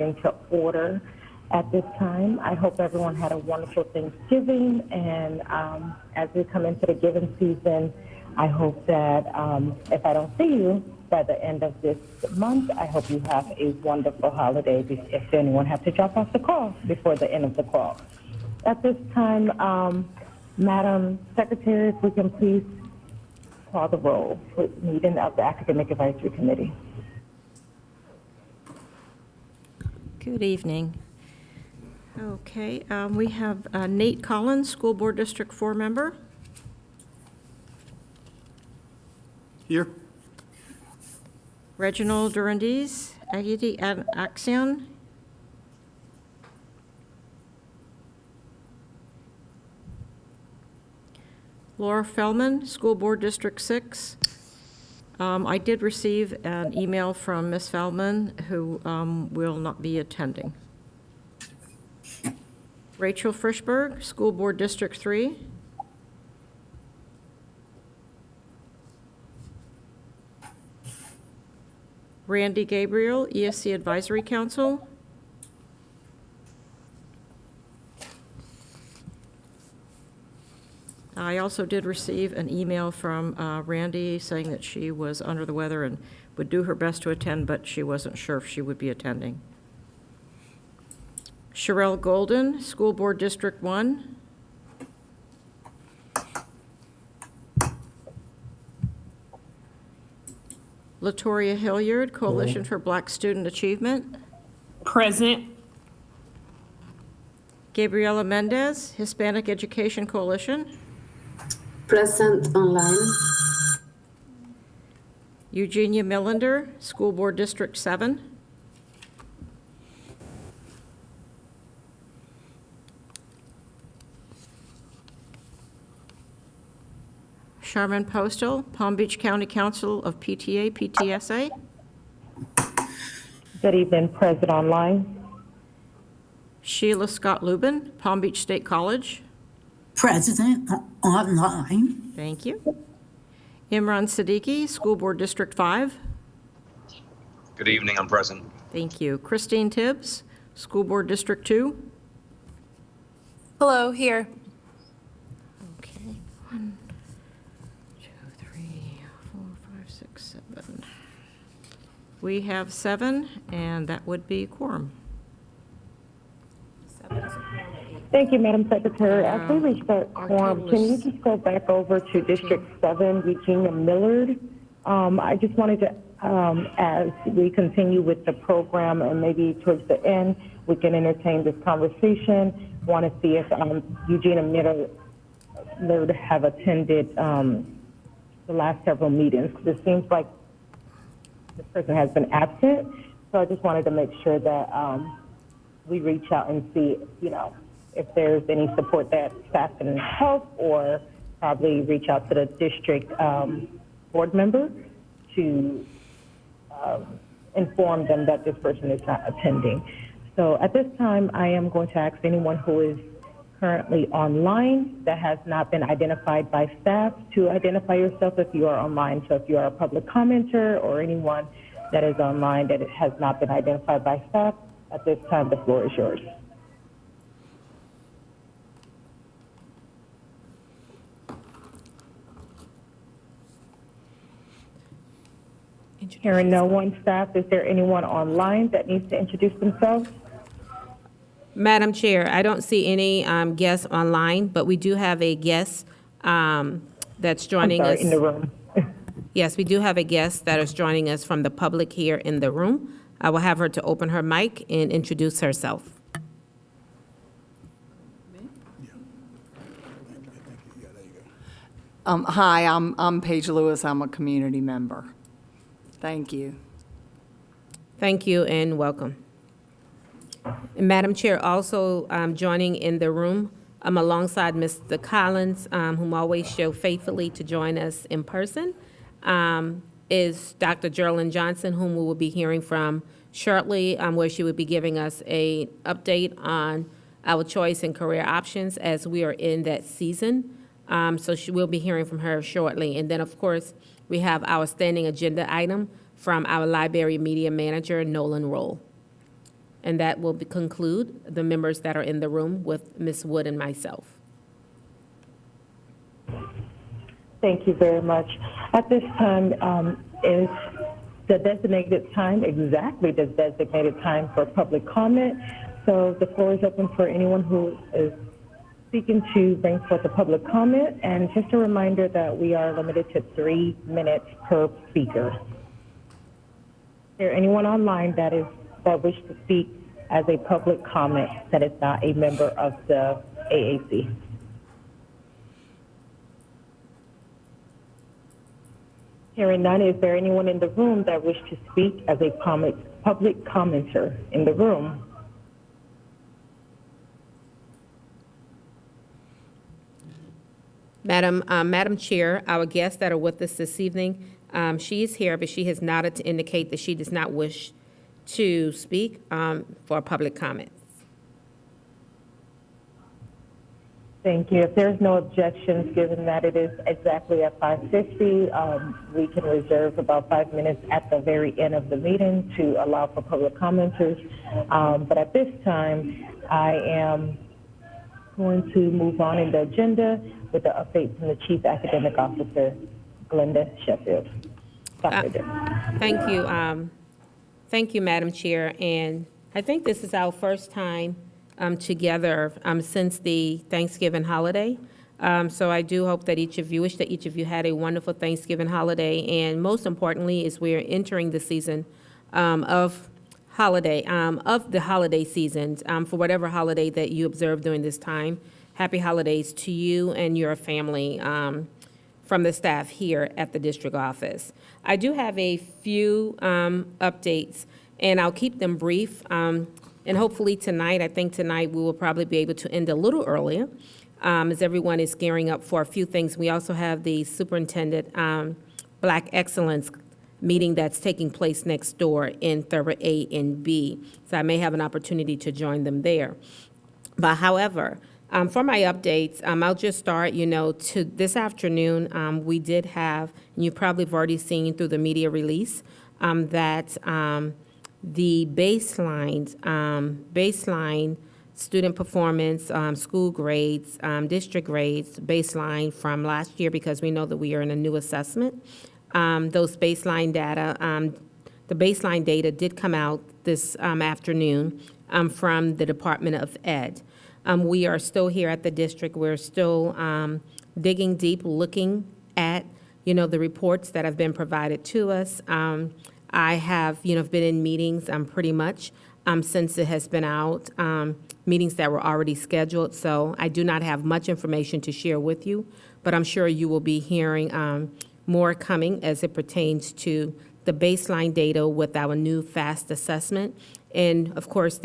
into order at this time. I hope everyone had a wonderful Thanksgiving, and as we come into the giving season, I hope that if I don't see you by the end of this month, I hope you have a wonderful holiday. If anyone has to drop off the call before the end of the call. At this time, Madam Secretary, if we can please call the roll for meeting of the Academic Advisory Committee. Good evening. Okay, we have Nate Collins, School Board District 4 member. Here. Reginald Durandis, Agidi Axion. Laura Feldman, School Board District 6. I did receive an email from Ms. Feldman, who will not be attending. Rachel Frischberg, School Board District 3. Randy Gabriel, ESC Advisory Council. I also did receive an email from Randy saying that she was under the weather and would do her best to attend, but she wasn't sure if she would be attending. Sherelle Golden, School Board District 1. Latoria Hilliard, Coalition for Black Student Achievement. Present. Gabriela Mendez, Hispanic Education Coalition. Present online. Eugenia Millender, School Board District 7. Charmin Postal, Palm Beach County Council of PTA, PTSA. Good evening, present online. Sheila Scott Lubin, Palm Beach State College. President online. Thank you. Imran Siddiqui, School Board District 5. Good evening, I'm present. Thank you. Christine Tibbs, School Board District 2. Hello, here. Okay. 1, 2, 3, 4, 5, 6, 7. We have 7, and that would be quorum. Thank you, Madam Secretary. As we reach that quorum, can you just go back over to District 7, Eugenia Millard? I just wanted to, as we continue with the program and maybe towards the end, we can entertain this conversation. Want to see if Eugenia Millard have attended the last several meetings, because it seems like this person has been absent. So I just wanted to make sure that we reach out and see, if there's any support that staff can help, or probably reach out to the district board member to inform them that this person is not attending. So at this time, I am going to ask anyone who is currently online that has not been identified by staff to identify yourself if you are online. So if you are a public commenter or anyone that is online that has not been identified by staff, at this time, the floor is yours. Hearing no one, staff, is there anyone online that needs to introduce themselves? Madam Chair, I don't see any guests online, but we do have a guest that's joining us. In the room. Yes, we do have a guest that is joining us from the public here in the room. I will have her to open her mic and introduce herself. Hi, I'm Paige Lewis. I'm a community member. Thank you. Thank you and welcome. And Madam Chair, also joining in the room, I'm alongside Mr. Collins, whom always show faithfully to join us in person, is Dr. Geraldine Johnson, whom we will be hearing from shortly, where she will be giving us an update on our choice and career options as we are in that season. So she will be hearing from her shortly. And then, of course, we have our standing agenda item from our library media manager, Nolan Roll. And that will conclude the members that are in the room with Ms. Wood and myself. Thank you very much. At this time, is the designated time exactly the designated time for public comment? So the floor is open for anyone who is seeking to bring forth a public comment. And just a reminder that we are limited to 3 minutes per speaker. Is there anyone online that wishes to speak as a public comment that is not a member of the AAC? Hearing none, is there anyone in the room that wishes to speak as a public commenter in the room? Madam Chair, our guests that are with us this evening, she is here, but she has nodded to indicate that she does not wish to speak for public comments. Thank you. If there's no objections, given that it is exactly at 5:50, we can reserve about 5 minutes at the very end of the meeting to allow for public commenters. But at this time, I am going to move on in the agenda with the update from the Chief Academic Officer, Glenda Sheffield. Dr. Dixon. Thank you. Thank you, Madam Chair. And I think this is our first time together since the Thanksgiving holiday. So I do hope that each of you had a wonderful Thanksgiving holiday. And most importantly, is we're entering the season of the holiday seasons, for whatever holiday that you observe during this time. Happy holidays to you and your family from the staff here at the district office. I do have a few updates, and I'll keep them brief. And hopefully tonight, I think tonight we will probably be able to end a little earlier as everyone is gearing up for a few things. We also have the Superintendent Black Excellence meeting that's taking place next door in Thurber A and B. So I may have an opportunity to join them there. But however, for my updates, I'll just start, to this afternoon, we did have, and you probably have already seen through the media release, that the baseline student performance, school grades, district grades, baseline from last year, because we know that we are in a new assessment. Those baseline data, the baseline data did come out this afternoon from the Department of Ed. We are still here at the district. We're still digging deep, looking at, the reports that have been provided to us. I have, been in meetings pretty much since it has been out, meetings that were already scheduled. So I do not have much information to share with you, but I'm sure you will be hearing more coming as it pertains to the baseline data with our new FAST assessment. And of course,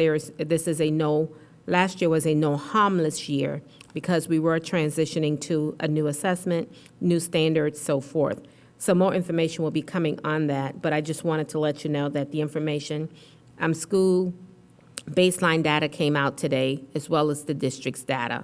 last year was a no harmless year because we were transitioning to a new assessment, new standards, so forth. So more information will be coming on that, but I just wanted to let you know that the information, school baseline data came out today, as well as the district's data.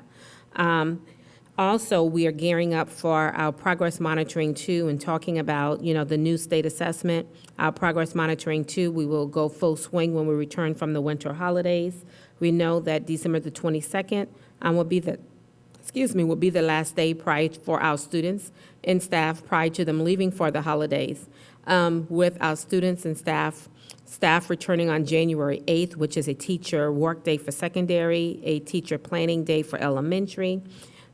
Also, we are gearing up for our progress monitoring 2 and talking about, the new state assessment. Our progress monitoring 2, we will go full swing when we return from the winter holidays. We know that December the 22nd will be the last day prior for our students and staff prior to them leaving for the holidays. With our students and staff returning on January 8th, which is a teacher work day for secondary, a teacher planning day for elementary,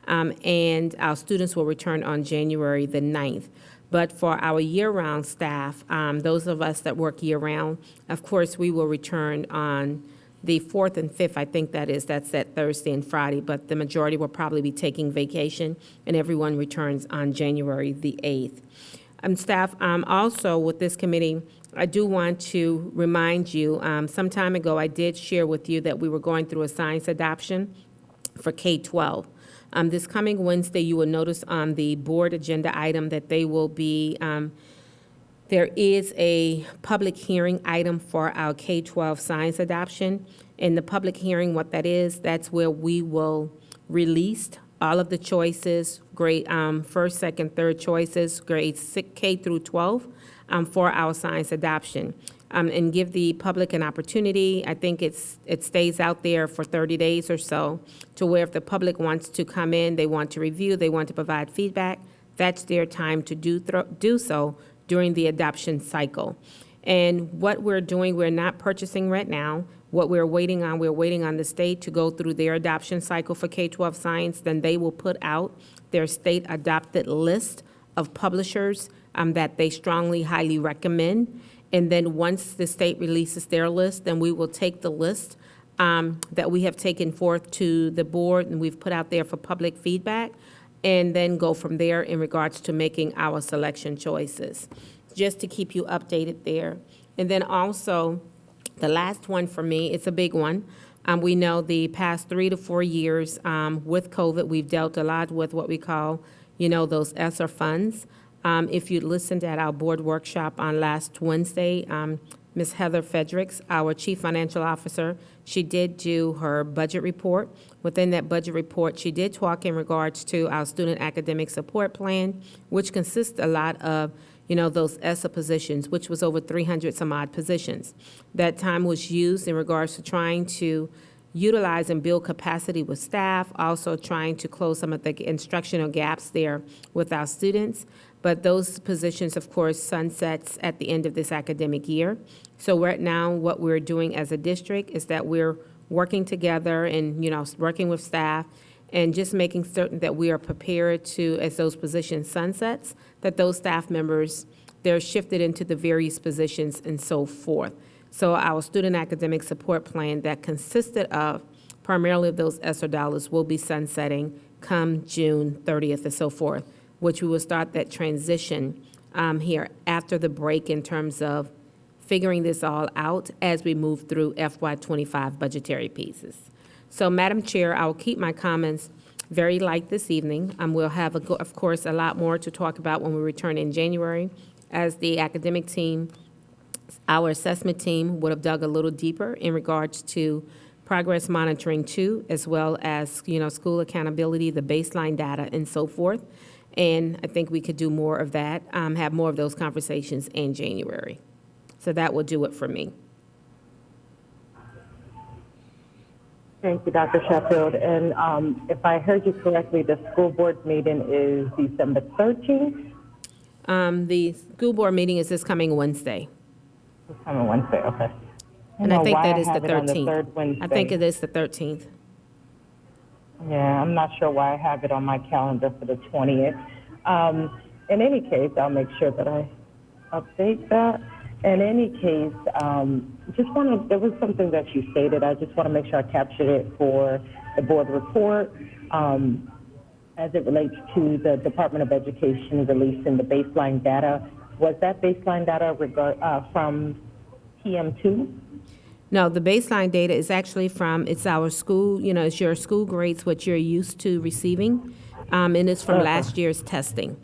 and our students will return on January the 9th. But for our year-round staff, those of us that work year-round, of course, we will return on the 4th and 5th, I think that's that Thursday and Friday, but the majority will probably be taking vacation, and everyone returns on January the 8th. Staff, also with this committee, I do want to remind you, some time ago I did share with you that we were going through a science adoption for K-12. This coming Wednesday, you will notice on the board agenda item that they will be there is a public hearing item for our K-12 science adoption. In the public hearing, what that is, that's where we will release all of the choices, grade first, second, third choices, grades K through 12, for our science adoption. and give the public an opportunity. I think it stays out there for 30 days or so, to where if the public wants to come in, they want to review, they want to provide feedback, that's their time to do so during the adoption cycle. And what we're doing, we're not purchasing right now. What we're waiting on the state to go through their adoption cycle for K-12 science. Then they will put out their state-adopted list of publishers that they strongly, highly recommend. And then once the state releases their list, then we will take the list that we have taken forth to the board and we've put out there for public feedback, and then go from there in regards to making our selection choices, just to keep you updated there. And then also, the last one for me, it's a big one. We know the past 3 to 4 years with COVID, we've dealt a lot with what we call, those ESSER funds. If you listened at our board workshop on last Wednesday, Ms. Heather Fredericks, our Chief Financial Officer, she did do her budget report. Within that budget report, she did talk in regards to our Student Academic Support Plan, which consists a lot of, those ESSA positions, which was over 300 some odd positions. That time was used in regards to trying to utilize and build capacity with staff, also trying to close some of the instructional gaps there with our students. But those positions, of course, sunsets at the end of this academic year. So right now, what we're doing as a district is that we're working together and, working with staff and just making certain that we are prepared to, as those positions sunsets, that those staff members, they're shifted into the various positions and so forth. So our Student Academic Support Plan that consisted of primarily of those ESSER dollars will be sunsetting come June 30th and so forth, which we will start that transition here after the break in terms of figuring this all out as we move through FY25 budgetary pieces. So, Madam Chair, I will keep my comments very light this evening. We'll have, of course, a lot more to talk about when we return in January, as the academic team, our assessment team, would have dug a little deeper in regards to progress monitoring too, as well as, school accountability, the baseline data, and so forth. And I think we could do more of that, have more of those conversations in January. So that will do it for me. Thank you, Dr. Sheffield. And if I heard you correctly, the school board meeting is December 13th? The school board meeting is this coming Wednesday. This coming Wednesday, okay. And I think why that is the have it on 13th. third Wednesday. I think it is the 13th. Yeah, I'm not sure why I have it on my calendar for the 20th. In any case, I'll make sure that I update that. In any case, there was something that you stated. I just want to make sure I captured it for the board report as it relates to the Department of Education releasing the baseline data. Was that baseline data from PM2? No, the baseline data is actually it's our school, it's your school grades, what you're used to receiving, and it's from last year's testing.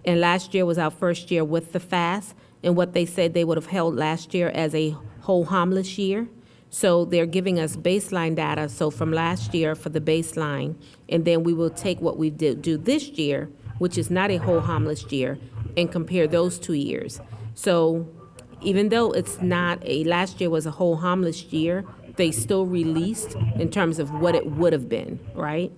And last year was our first year with the FAST, and what they said they would have held last year as a whole harmless year. So they're giving us baseline data, so from last year for the baseline, and then we will take what we do this year, which is not a whole harmless year, and compare those 2 years. So even though it's not last year was a whole harmless year, they still released in terms of what it would have been, right?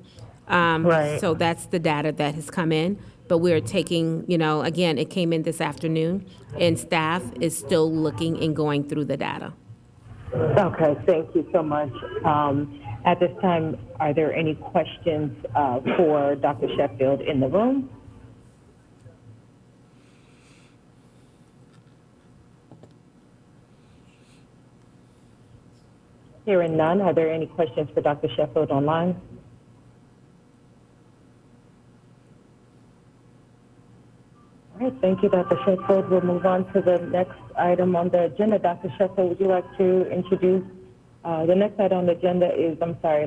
Right. So that's the data that has come in, but we're taking, again, it came in this afternoon, and staff is still looking and going through the data. Okay, thank you so much. At this time, are there any questions for Dr. Sheffield in the room? Hearing none, are there any questions for Dr. Sheffield online? All right, thank you, Dr. Sheffield. We'll move on to the next item on the agenda. Dr. Sheffield, would you like to introduce? The next item on the agenda is,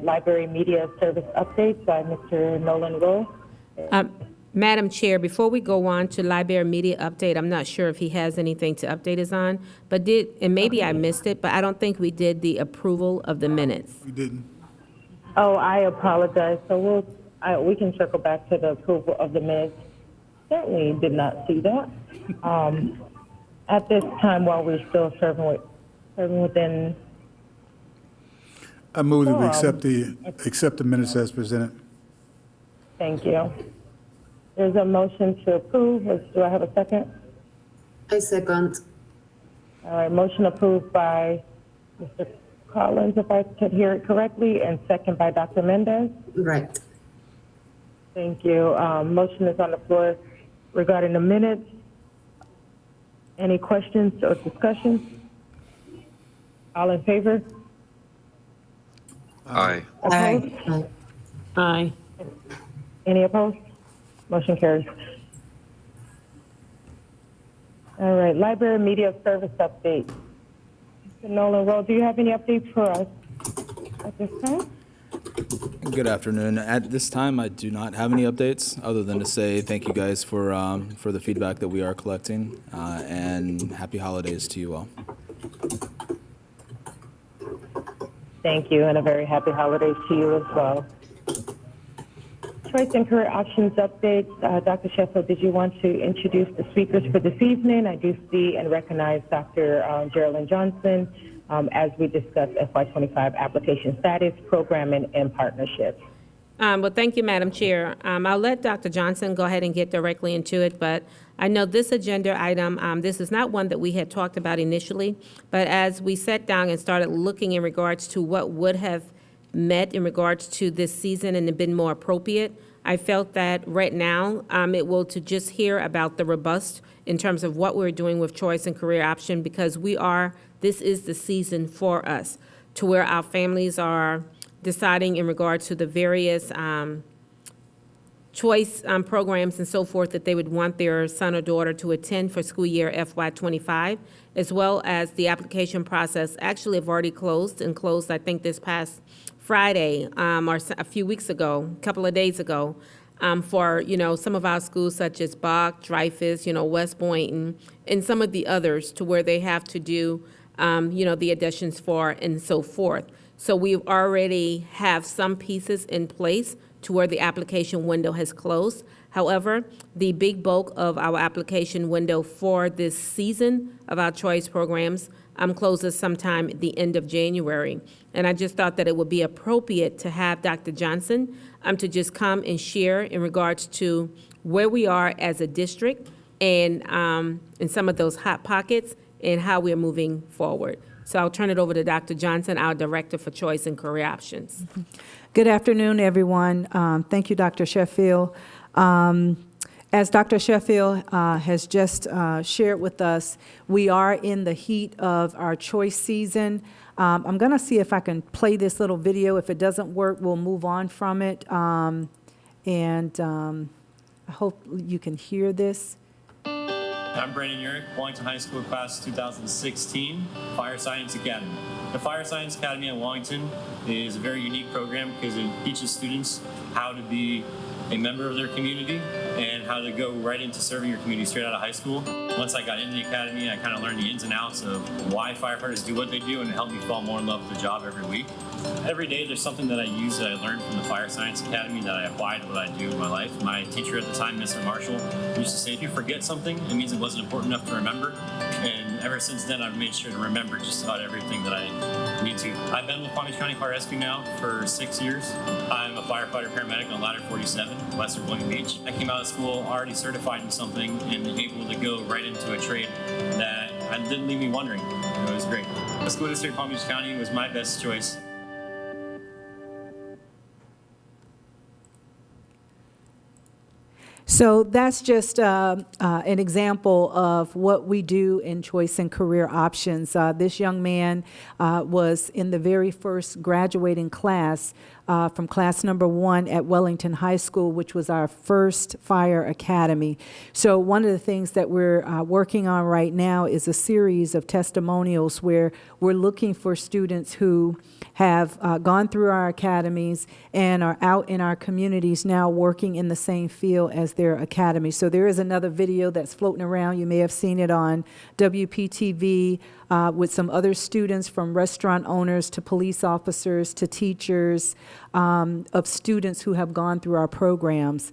Library Media Service Updates by Mr. Nolan Rowe. Madam Chair, before we go on to Library Media Update, I'm not sure if he has anything to update us on, but and maybe I missed it, but I don't think we did the approval of the minutes. We didn't. Oh, I apologize. So we can circle back to the approval of the minutes. Certainly did not see that. At this time, while we're still serving within, I move that we Quorum. accept the minutes as presented. thank you. There's a motion to approve. Do I have a second? I second. All right, motion approved by Mr. Collins, if I could hear it correctly, and second by Dr. Mendez. Right. Thank you. Motion is on the floor regarding the minutes. Any questions or discussion? All in favor? Aye. Opposed? Aye. Aye. Any opposed? Motion carries. All right, library media service update. Mr. Nolan Rowe, do you have any updates for us at this time? Good afternoon. At this time, I do not have any updates other than to say thank you guys for the feedback that we are collecting, and happy holidays to you all. Thank you, and a very happy holidays to you as well. Choice and career options updates. Dr. Sheffield, did you want to introduce the speakers for this evening? I do see and recognize Dr. Geraldine Johnson as we discuss FY25 application status, programming, and partnerships. Well, thank you, Madam Chair. I'll let Dr. Johnson go ahead and get directly into it, but I know this agenda item, this is not one that we had talked about initially, but as we sat down and started looking in regards to what would have met in regards to this season and been more appropriate, I felt that right now, it will to just hear about the robust in terms of what we're doing with choice and career option, because this is the season for us to where our families are deciding in regards to the various choice programs and so forth that they would want their son or daughter to attend for school year FY25, as well as the application process actually have already closed, I think, this past Friday or a few weeks ago, a couple of days ago, for, some of our schools such as Bach, Dreyfus, West Boynton, and some of the others to where they have to do, the additions for and so forth. So we already have some pieces in place to where the application window has closed. However, the big bulk of our application window for this season of our choice programs closes sometime at the end of January. And I just thought that it would be appropriate to have Dr. Johnson to just come and share in regards to where we are as a district and in some of those hot pockets and how we're moving forward. So I'll turn it over to Dr. Johnson, our Director for Choice and Career Options. Good afternoon, everyone. Thank you, Dr. Sheffield. As Dr. Sheffield has just shared with us, we are in the heat of our choice season. I'm going to see if I can play this little video. If it doesn't work, we'll move on from it. I hope you can hear this. I'm Brandon Urick, Wellington High School class 2016, Fire Science Academy. The Fire Science Academy at Wellington is a very unique program because it teaches students how to be a member of their community and how to go right into serving your community straight out of high school. Once I got into the academy, I kind of learned the ins and outs of why firefighters do what they do, and it helped me fall more in love with the job every week. Every day there's something that I use that I learned from the Fire Science Academy that I apply to what I do in my life. My teacher at the time, Mr. Marshall, used to say, if you forget something, it means it wasn't important enough to remember. And ever since then, I've made sure to remember just about everything that I need to. I've been with Palm Beach County Fire Rescue now for 6 years. I'm a firefighter paramedic on Ladder 47, west of William Beach. I came out of school already certified in something and able to go right into a trade that didn't leave me wondering. It was great. The school district of Palm Beach County was my best choice. So that's just an example of what we do in choice and career options. This young man was in the very first graduating class from class number 1 at Wellington High School, which was our first fire academy. So one of the things that we're working on right now is a series of testimonials where we're looking for students who have gone through our academies and are out in our communities now working in the same field as their academy. So there is another video that's floating around. You may have seen it on WPTV with some other students, from restaurant owners to police officers to teachers, of students who have gone through our programs.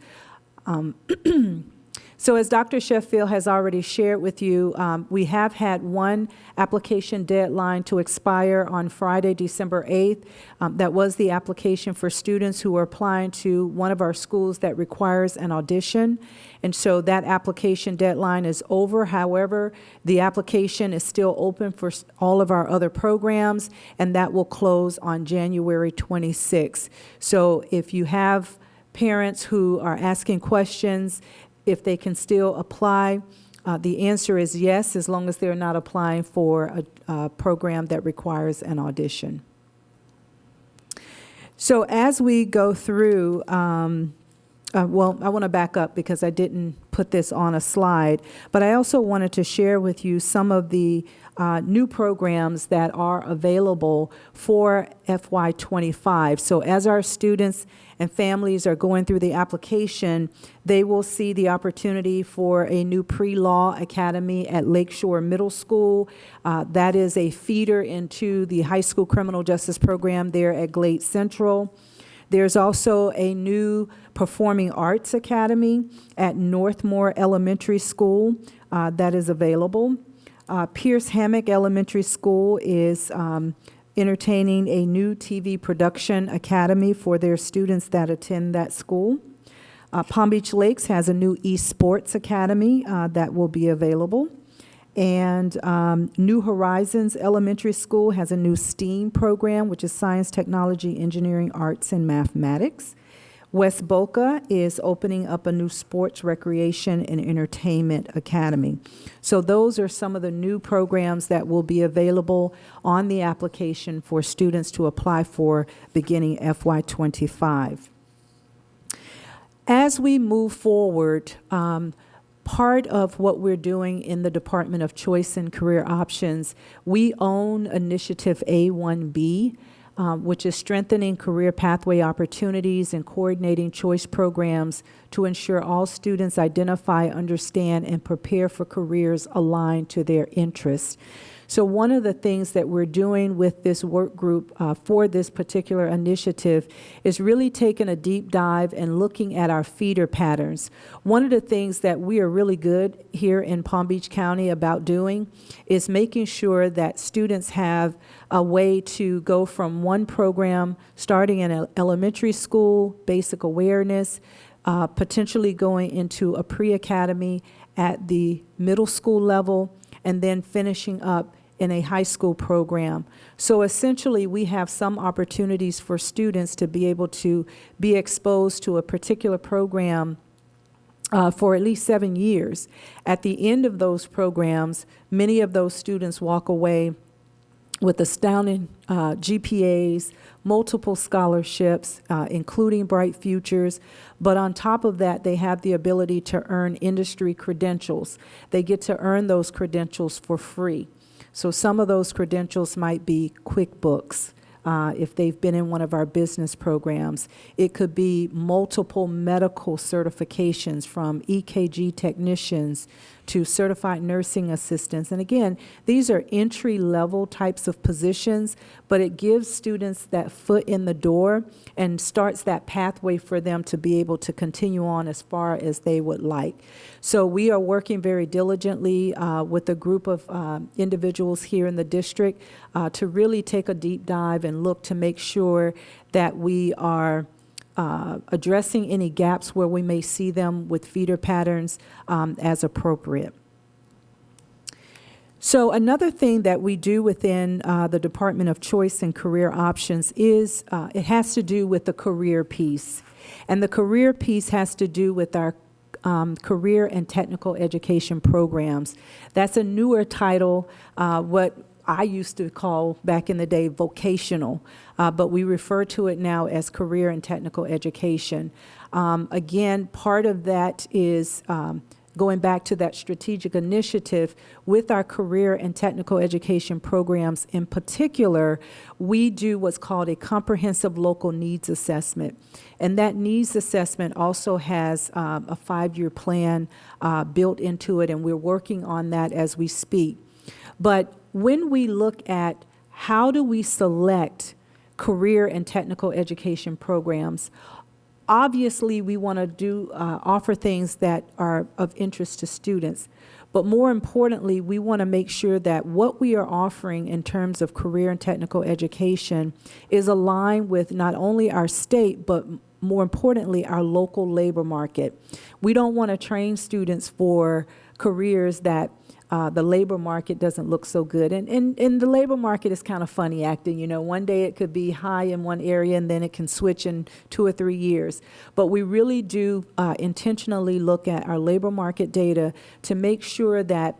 So as Dr. Sheffield has already shared with you, we have had one application deadline to expire on Friday, December 8th. That was the application for students who are applying to one of our schools that requires an audition. And so that application deadline is over. However, the application is still open for all of our other programs, and that will close on January 26th. So if you have parents who are asking questions, if they can still apply, the answer is yes, as long as they're not applying for a program that requires an audition. So as we go through, well, I want to back up because I didn't put this on a slide, but I also wanted to share with you some of the new programs that are available for FY25. So as our students and families are going through the application, they will see the opportunity for a new pre-law academy at Lakeshore Middle School. That is a feeder into the high school criminal justice program there at Glade Central. There's also a new performing arts academy at Northmore Elementary School that is available. Pierce Hammock Elementary School is entertaining a new TV production academy for their students that attend that school. Palm Beach Lakes has a new esports academy that will be available. And New Horizons Elementary School has a new STEAM program, which is Science, Technology, Engineering, Arts, and Mathematics. West Boca is opening up a new Sports, Recreation, and Entertainment Academy. So those are some of the new programs that will be available on the application for students to apply for beginning FY25. As we move forward, part of what we're doing in the Department of Choice and Career Options, we own Initiative A1B, which is strengthening career pathway opportunities and coordinating choice programs to ensure all students identify, understand, and prepare for careers aligned to their interests. So one of the things that we're doing with this work group for this particular initiative is really taking a deep dive and looking at our feeder patterns. One of the things that we are really good here in Palm Beach County about doing is making sure that students have a way to go from one program, starting in elementary school, basic awareness, potentially going into a pre-academy at the middle school level, and then finishing up in a high school program. So essentially, we have some opportunities for students to be able to be exposed to a particular program for at least 7 years. At the end of those programs, many of those students walk away with astounding GPAs, multiple scholarships, including Bright Futures. But on top of that, they have the ability to earn industry credentials. They get to earn those credentials for free. So some of those credentials might be QuickBooks, if they've been in one of our business programs. It could be multiple medical certifications from EKG technicians to certified nursing assistants. And again, these are entry-level types of positions, but it gives students that foot in the door and starts that pathway for them to be able to continue on as far as they would like. So we are working very diligently with a group of individuals here in the district to really take a deep dive and look to make sure that we are addressing any gaps where we may see them with feeder patterns as appropriate. So another thing that we do within the Department of Choice and Career Options is it has to do with the career piece. And the career piece has to do with our career and technical education programs. That's a newer title, what I used to call back in the day vocational, but we refer to it now as career and technical education. Again, part of that is going back to that strategic initiative with our career and technical education programs. In particular, we do what's called a comprehensive local needs assessment. And that needs assessment also has a 5-year plan built into it, and we're working on that as we speak. But when we look at how do we select career and technical education programs, Obviously, we want to offer things that are of interest to students. But more importantly, we want to make sure that what we are offering in terms of career and technical education is aligned with not only our state, but more importantly, our local labor market. We don't want to train students for careers that the labor market doesn't look so good. And the labor market is kind of funny acting. You know, one day it could be high in one area and then it can switch in 2 or 3 years. But we really do intentionally look at our labor market data to make sure that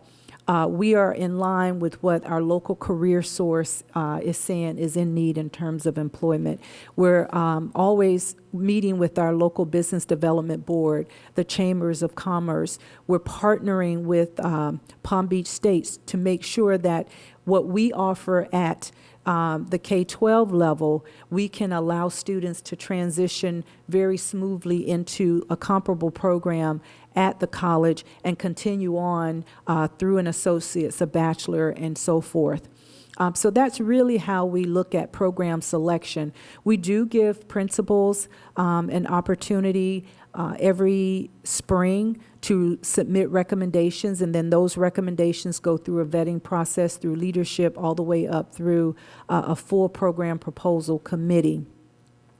we are in line with what our local career source is saying is in need in terms of employment. We're always meeting with our local business development board, the chambers of commerce. We're partnering with Palm Beach State to make sure that what we offer at the K-12 level, we can allow students to transition very smoothly into a comparable program at the college and continue on through an associate's, a bachelor, and so forth. So that's really how we look at program selection. We do give principals an opportunity every spring to submit recommendations, and then those recommendations go through a vetting process through leadership all the way up through a full program proposal committee.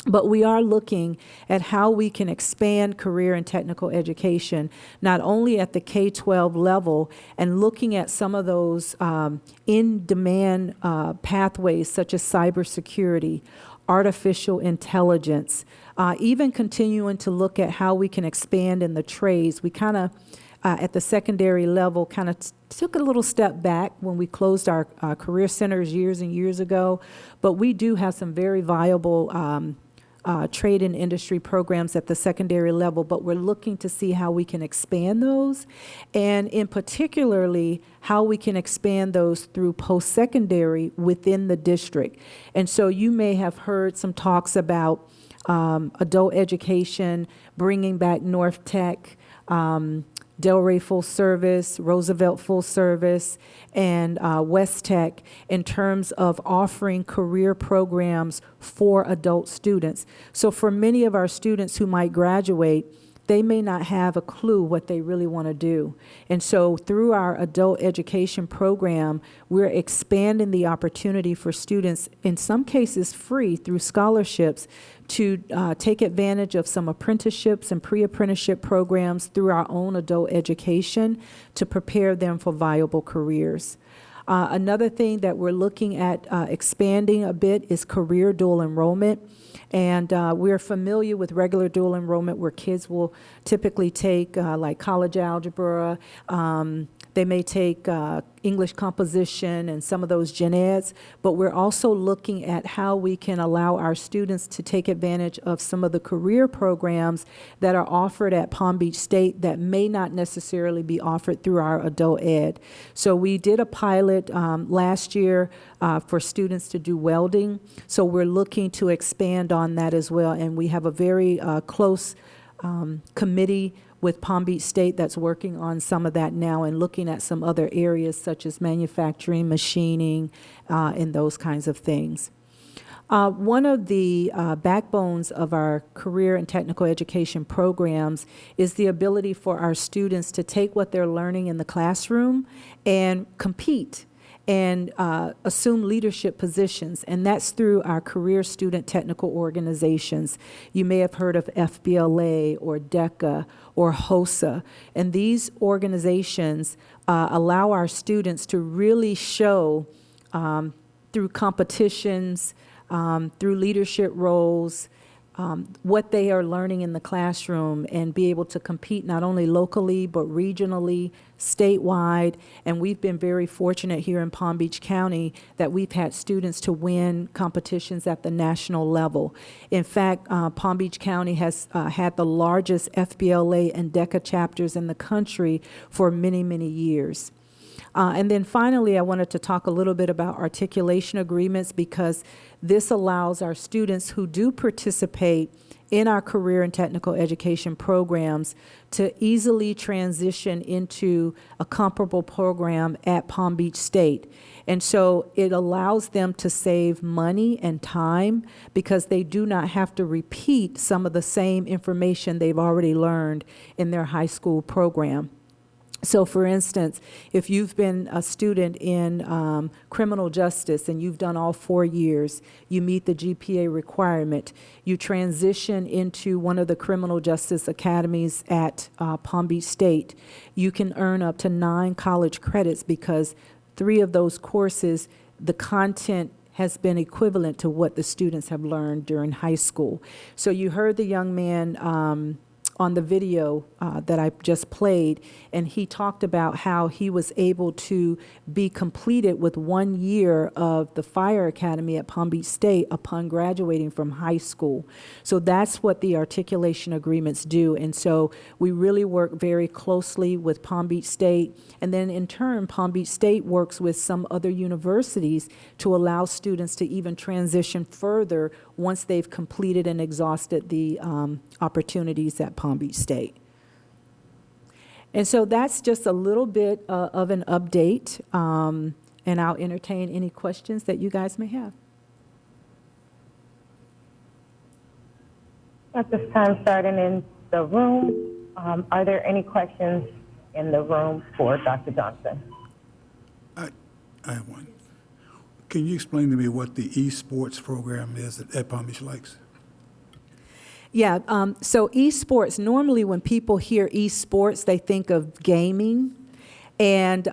But we are looking at how we can expand career and technical education, not only at the K-12 level, and looking at some of those in-demand pathways such as cybersecurity, artificial intelligence, even continuing to look at how we can expand in the trades. We kind of, at the secondary level, kind of took a little step back when we closed our career centers years and years ago, but we do have some very viable trade and industry programs at the secondary level, but we're looking to see how we can expand those, and in particularly how we can expand those through post-secondary within the district. And so you may have heard some talks about adult education, bringing back North Tech, Delray Full Service, Roosevelt Full Service, and West Tech in terms of offering career programs for adult students. So for many of our students who might graduate, they may not have a clue what they really want to do. And so through our adult education program, we're expanding the opportunity for students, in some cases free through scholarships, to take advantage of some apprenticeships and pre-apprenticeship programs through our own adult education to prepare them for viable careers. Another thing that we're looking at expanding a bit is career dual enrollment. And we're familiar with regular dual enrollment where kids will typically take like college algebra, they may take English composition and some of those gen eds, but we're also looking at how we can allow our students to take advantage of some of the career programs that are offered at Palm Beach State that may not necessarily be offered through our adult ed. So we did a pilot last year for students to do welding, so we're looking to expand on that as well, and we have a very close committee with Palm Beach State that's working on some of that now and looking at some other areas such as manufacturing, machining, and those kinds of things. One of the backbones of our career and technical education programs is the ability for our students to take what they're learning in the classroom and compete and assume leadership positions, and that's through our career student technical organizations. You may have heard of FBLA or DECA or HOSA, and these organizations allow our students to really show through competitions, through leadership roles, what they are learning in the classroom and be able to compete not only locally but regionally, statewide. And we've been very fortunate here in Palm Beach County that we've had students to win competitions at the national level. In fact, Palm Beach County has had the largest FBLA and DECA chapters in the country for many, many years. And then finally, I wanted to talk a little bit about articulation agreements, because this allows our students who do participate in our career and technical education programs to easily transition into a comparable program at Palm Beach State. And so it allows them to save money and time, because they do not have to repeat some of the same information they've already learned in their high school program. So for instance, if you've been a student in criminal justice and you've done all 4 years, you meet the GPA requirement, you transition into one of the criminal justice academies at Palm Beach State, you can earn up to 9 college credits, because 3 of those courses, the content has been equivalent to what the students have learned during high school. So you heard the young man on the video that I just played, and he talked about how he was able to be completed with 1 year of the fire academy at Palm Beach State upon graduating from high school. So that's what the articulation agreements do. And so we really work very closely with Palm Beach State, and then in turn, Palm Beach State works with some other universities to allow students to even transition further once they've completed and exhausted the opportunities at Palm Beach State. And so that's just a little bit of an update, and I'll entertain any questions that you guys may have. At this time, starting in the room, are there any questions in the room for Dr. Johnson? I have one. Can you explain to me what the esports program is at Palm Beach Lakes? Yeah, so esports, normally when people hear esports, they think of gaming. And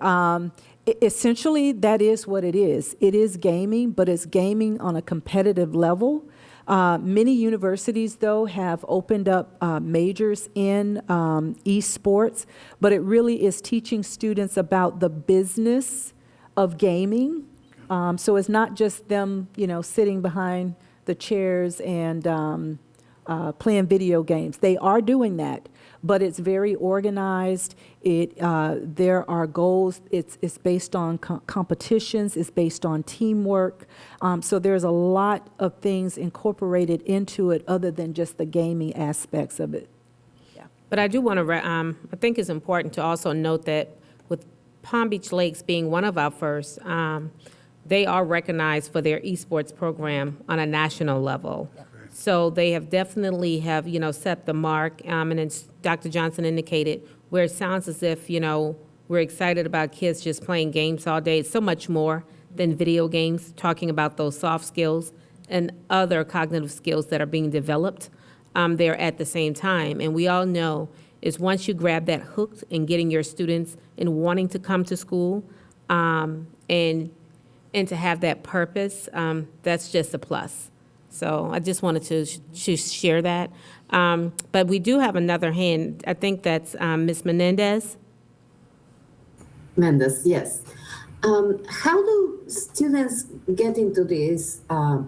essentially, that is what it is. It is gaming, but it's gaming on a competitive level. Many universities, though, have opened up majors in esports, but it really is teaching students about the business of gaming. So it's not just them, sitting behind the chairs and playing video games. They are doing that, but it's very organized. There are goals. It's based on competitions. It's based on teamwork. So there's a lot of things incorporated into it other than just the gaming aspects of it. Yeah. But I do want to, I think it's important to also note that with Palm Beach Lakes being one of our first, they are recognized for their esports program on a national level. Yeah. So they have definitely set the mark, and as Dr. Johnson indicated, where it sounds as if, we're excited about kids just playing games all day. It's so much more than video games, talking about those soft skills and other cognitive skills that are being developed there at the same time. And we all know is once you grab that hook in getting your students and wanting to come to school and to have that purpose, that's just a plus. So I just wanted to share that. But we do have another hand. I think that's Ms. Menendez. Mendes, yes. How do students get into these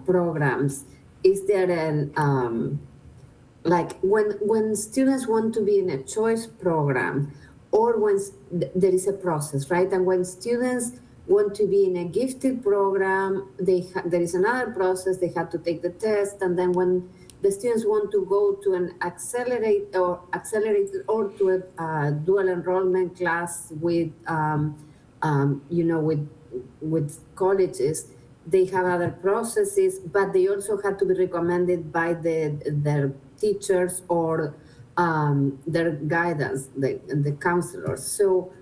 programs? Is there an, like when students want to be in a choice program, or when there is a process, right? And when students want to be in a gifted program, there is another process. They have to take the test, and then when the students want to go to an accelerated or to a dual enrollment class with, with colleges, they have other processes, but they also have to be recommended by their teachers or their guidance, the counselors. So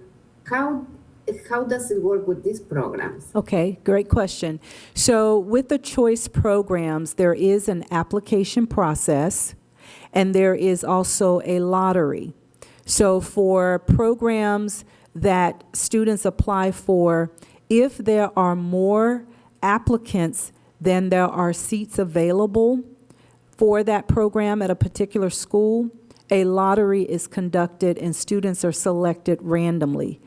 how does it work with these programs? Okay, great question. So with the choice programs, there is an application process, and there is also a lottery. So for programs that students apply for, if there are more applicants than there are seats available for that program at a particular school, a lottery is conducted and students are selected randomly.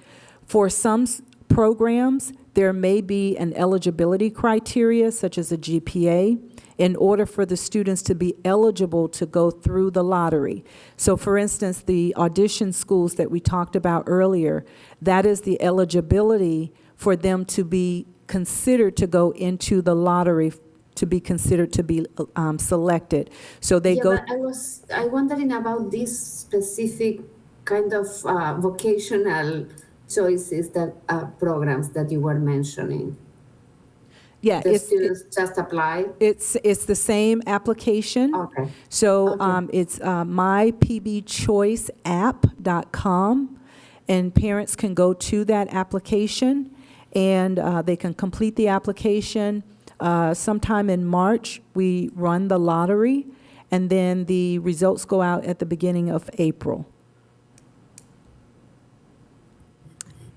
For some programs, There may be an eligibility criteria, such as a GPA, in order for the students to be eligible to go through the lottery. So for instance, the audition schools that we talked about earlier, that is the eligibility for them to be considered to go into the lottery, to be considered to be selected. So they go. But I wondering about these specific kind of vocational choices that programs that you were mentioning. Yeah, The students just apply? It's the same application. Okay. So it's mypbchoiceapp.com, and parents can go to that application, and they can complete the application. Sometime in March, we run the lottery, and then the results go out at the beginning of April.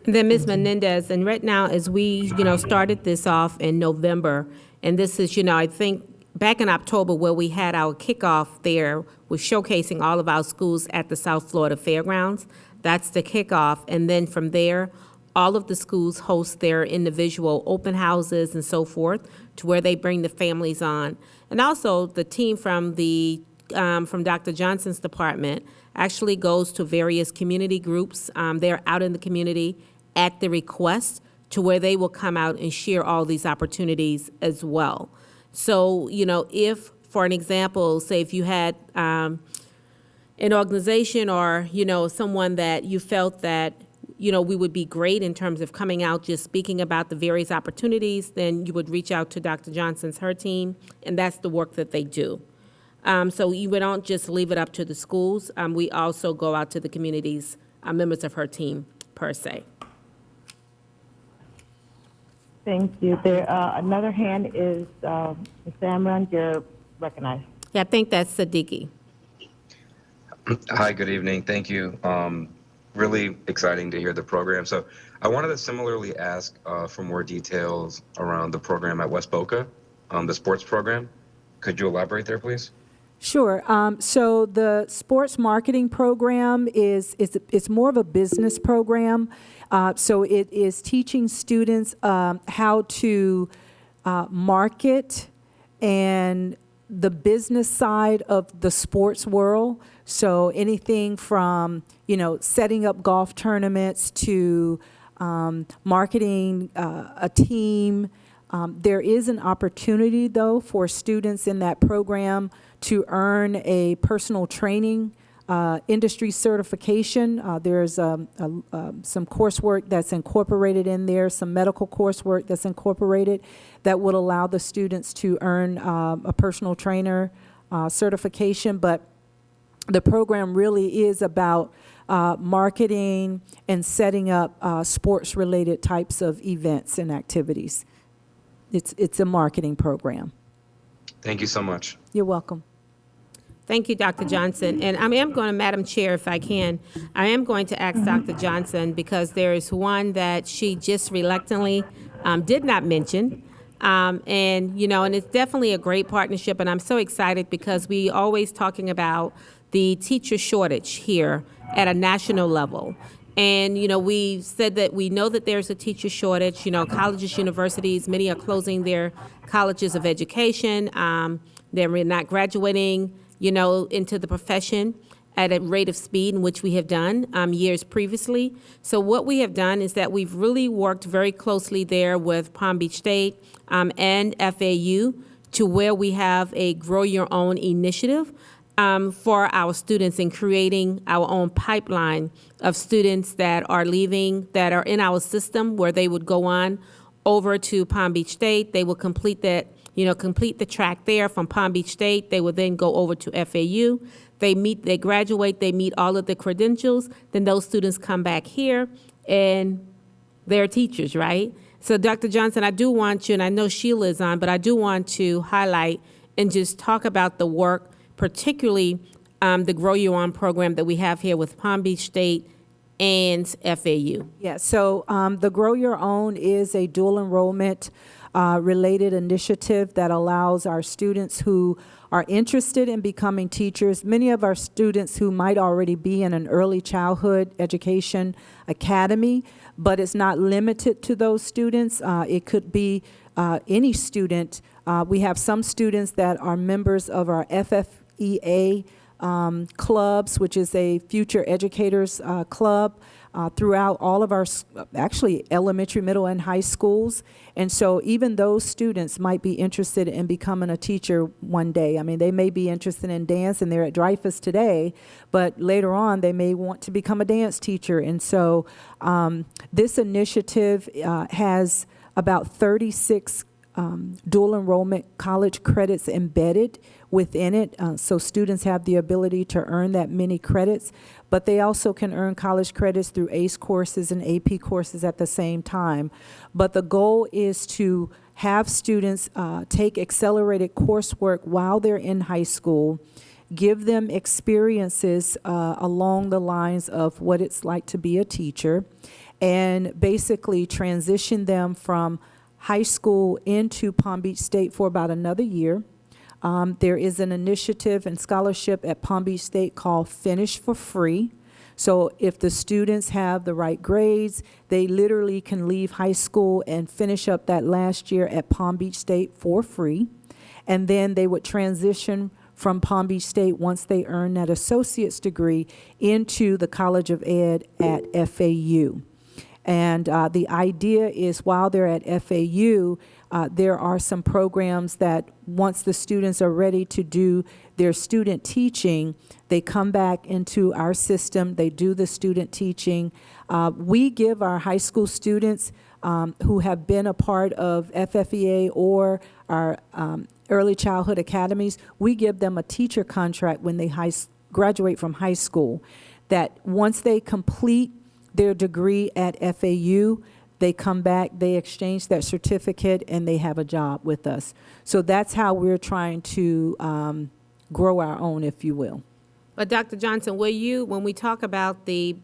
And then Ms. Menendez, and right now, as we, started this off in November, and this is, I think back in October where we had our kickoff there, was showcasing all of our schools at the South Florida Fairgrounds. That's the kickoff. And then from there, all of the schools host their individual open houses and so forth, to where they bring the families on. And also the team from from Dr. Johnson's department actually goes to various community groups. They're out in the community at the request, to where they will come out and share all these opportunities as well. So, if, for an example, say if you had an organization or, someone that you felt that, we would be great in terms of coming out just speaking about the various opportunities, then you would reach out to Dr. Johnson's, her team, and that's the work that they do. So we don't just leave it up to the schools. We also go out to the communities, members of her team, per se. Thank you. There, another hand is Ms. Amran. You're recognized. Yeah, I think that's Siddiqui. Hi, good evening. Thank you. Really exciting to hear the program. So I wanted to similarly ask for more details around the program at West Boca, the sports program. Could you elaborate there, please? Sure. So the sports marketing program it's more of a business program. So it is teaching students how to market and the business side of the sports world. So anything from, setting up golf tournaments to marketing a team. There is an opportunity, though, for students in that program to earn a personal training industry certification. There's some coursework that's incorporated in there, some medical coursework that's incorporated that would allow the students to earn a personal trainer certification. But the program really is about marketing and setting up sports-related types of events and activities. It's a marketing program. Thank you so much. You're welcome. Thank you, Dr. Johnson. And I am going to, Madam Chair, if I can, I am going to ask Dr. Johnson, because there is one that she just reluctantly did not mention. And it's definitely a great partnership. And I'm so excited because we always talking about the teacher shortage here at a national level. And, we said that we know that there's a teacher shortage. Colleges, universities, many are closing their colleges of education. They're not graduating, into the profession at a rate of speed in which we have done years previously. So what we have done is that we've really worked very closely there with Palm Beach State and FAU, to where we have a Grow Your Own initiative for our students, in creating our own pipeline of students that are leaving, that are in our system, where they would go on over to Palm Beach State. They will complete that, complete the track there from Palm Beach State. They will then go over to FAU. They graduate, they meet all of the credentials. Then those students come back here and they're teachers, right? So Dr. Johnson, I do want you, and I know Sheila is on, but I do want to highlight and just talk about the work, particularly the Grow Your Own program that we have here with Palm Beach State and FAU. Yeah, so the Grow Your Own is a dual enrollment related initiative that allows our students who are interested in becoming teachers, many of our students who might already be in an early childhood education academy, but it's not limited to those students. It could be any student. We have some students that are members of our FFEA clubs, which is a future educators club throughout all of our, actually elementary, middle, and high schools. And so even those students might be interested in becoming a teacher one day. I mean, they may be interested in dance and they're at Dreyfus today, but later on they may want to become a dance teacher. And so this initiative has about 36 dual enrollment college credits embedded within it. So students have the ability to earn that many credits, but they also can earn college credits through ACE courses and AP courses at the same time. But the goal is to have students take accelerated coursework while they're in high school, give them experiences along the lines of what it's like to be a teacher, and basically transition them from high school into Palm Beach State for about another year. There is an initiative and scholarship at Palm Beach State called Finish for Free. So if the students have the right grades, they literally can leave high school and finish up that last year at Palm Beach State for free. And then they would transition from Palm Beach State, once they earn that associate's degree, into the College of Ed at FAU. And the idea is while they're at FAU, there are some programs that once the students are ready to do their student teaching, they come back into our system, they do the student teaching. We give our high school students who have been a part of FFEA or our early childhood academies, we give them a teacher contract when they graduate from high school, that once they complete their degree at FAU, they come back, they exchange that certificate, and they have a job with us. So that's how we're trying to grow our own, if you will. But Dr. Johnson, when we talk about the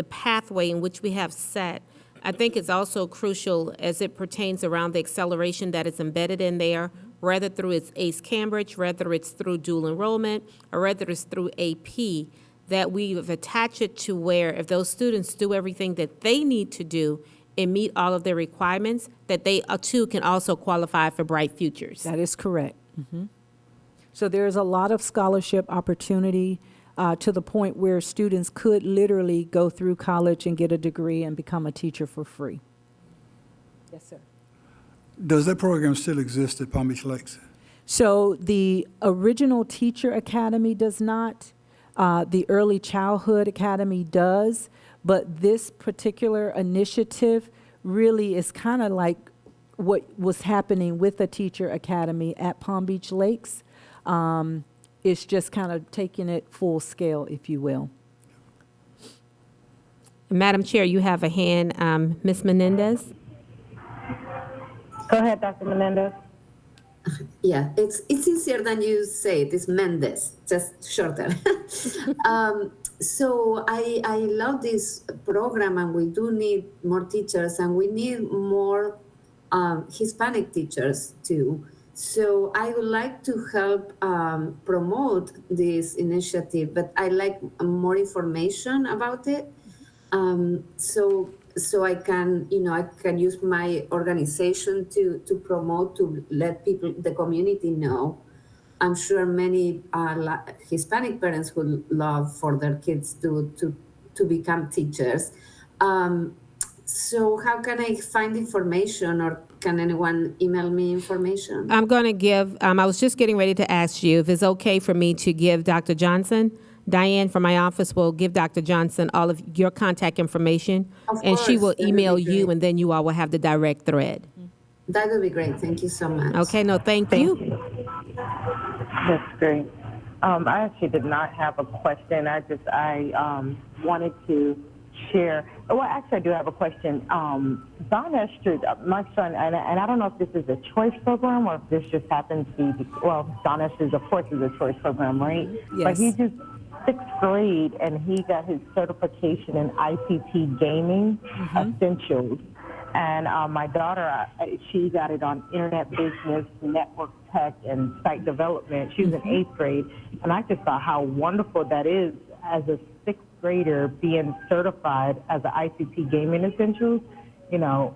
pathway in which we have set, I think it's also crucial as it pertains around the acceleration that is embedded in there, whether through its ACE Cambridge, whether it's through dual enrollment, or whether it's through AP, that we've attached it to where if those students do everything that they need to do and meet all of their requirements, that they too can also qualify for Bright Futures. That is correct. Mm-hmm. So there's a lot of scholarship opportunity to the point where students could literally go through college and get a degree and become a teacher for free. Yes, sir. Does that program still exist at Palm Beach Lakes? So the original Teacher Academy does not. The Early Childhood Academy does, but this particular initiative really is kind of like what was happening with the Teacher Academy at Palm Beach Lakes. It's just kind of taking it full scale, if you will. Madam Chair, you have a hand. Ms. Menendez? Go ahead, Dr. Menendez. Yeah, it's easier than you say it. It's Mendes, just shorter. So I love this program, and we do need more teachers, and we need more Hispanic teachers too. So I would like to help promote this initiative, but I like more information about it. So I can, I can use my organization to promote, to let people, the community know. I'm sure many Hispanic parents would love for their kids to become teachers. So how can I find information, or can anyone email me information? I'm going to give, I was just getting ready to ask you if it's okay for me to give Dr. Johnson. Diane from my office will give Dr. Johnson all of your contact information, and she will email you, and then you all will have the direct thread. That would be great. Thank you so much. Okay, no, thank you. That's great. I actually did not have a question. I wanted to share. Well, actually, I do have a question. Don Esther, my son, and I don't know if this is a choice program or if this just happens to be, well, Don Esther, of course, is a choice program, right? Yes. But he just 6th grade, and he got his certification in ICT gaming essentials. And my daughter, she got it on internet business, network tech, and site development. She was in 8th grade, and I just saw how wonderful that is as a 6th grader being certified as an ICT Gaming Essentials. You know,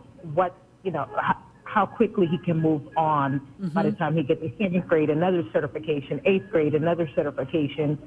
how quickly he can move on by the time he gets to 7th grade, another certification, 8th grade, another certification.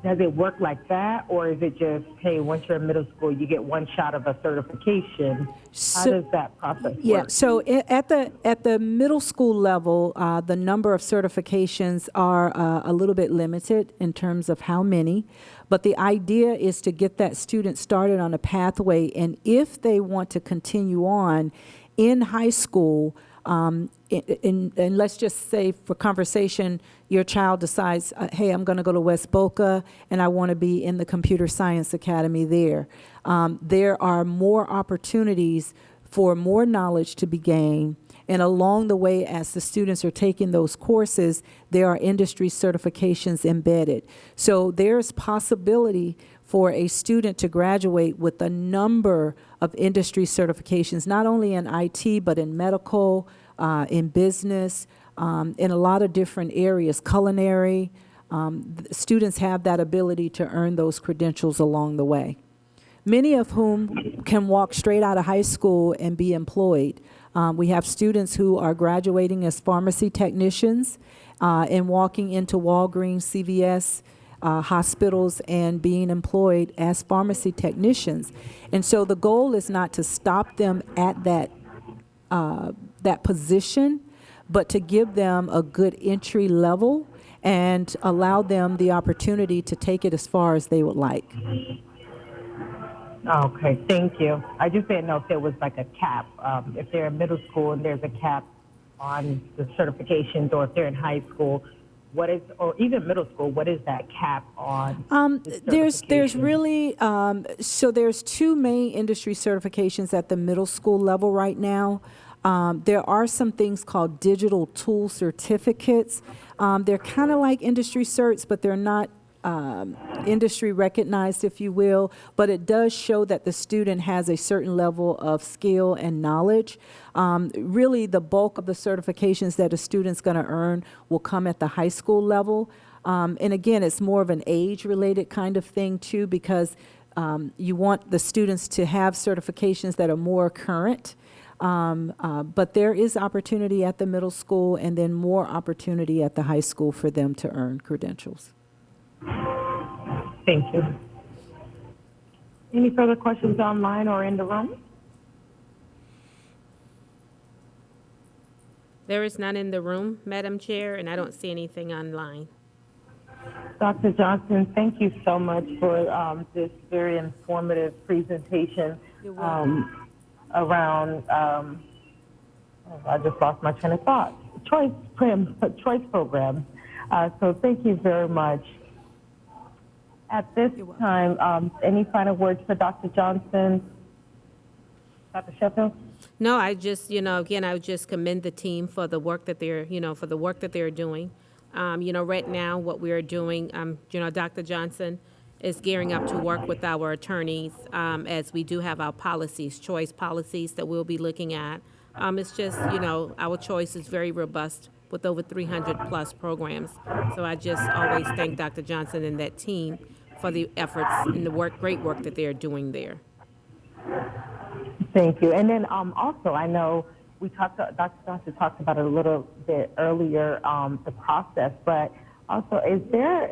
Does it work like that, or is it just, hey, once you're in middle school, you get one shot of a certification? How does that process work? So at the middle school level, the number of certifications are a little bit limited in terms of how many, but the idea is to get that student started on a pathway, and if they want to continue on in high school, and let's just say for conversation, your child decides, hey, I'm going to go to West Boca and I want to be in the Computer Science Academy there. There are more opportunities for more knowledge to be gained. And along the way, as the students are taking those courses, there are industry certifications embedded. So there's possibility for a student to graduate with a number of industry certifications, not only in IT, but in medical, in business, in a lot of different areas, culinary. Students have that ability to earn those credentials along the way, many of whom can walk straight out of high school and be employed. We have students who are graduating as pharmacy technicians and walking into Walgreens, CVS, hospitals, and being employed as pharmacy technicians. And so the goal is not to stop them at that position, but to give them a good entry level and allow them the opportunity to take it as far as they would like. Okay, thank you. I just didn't know if there was like a cap. If they're in middle school and there's a cap on the certifications, or if they're in high school, what is, or even middle school, what is that cap on? There's really, so there's two main industry certifications at the middle school level right now. There are some things called digital tool certificates. They're kind of like industry certs, but they're not industry recognized, if you will, but it does show that the student has a certain level of skill and knowledge. Really, the bulk of the certifications that a student's going to earn will come at the high school level. And again, it's more of an age-related kind of thing, too, because you want the students to have certifications that are more current. But there is opportunity at the middle school and then more opportunity at the high school for them to earn credentials. Thank you. Any further questions online or in the room? There is none in the room, Madam Chair, and I don't see anything online. Dr. Johnson, thank you so much for this very informative presentation around, I just lost my train of thought, choice programs. So thank you very much. At this time, any final words for Dr. Johnson? Dr. Sheffield? No, I just, again, I would just commend the team for the work that they're, doing. Right now, what we are doing, Dr. Johnson is gearing up to work with our attorneys as we do have our policies, choice policies that we'll be looking at. It's just, our choice is very robust with over 300 plus programs. So I just always thank Dr. Johnson and that team for the efforts and the great work that they're doing there. Thank you. And then also, I know Dr. Johnson talked about it a little bit earlier, the process, but also is there,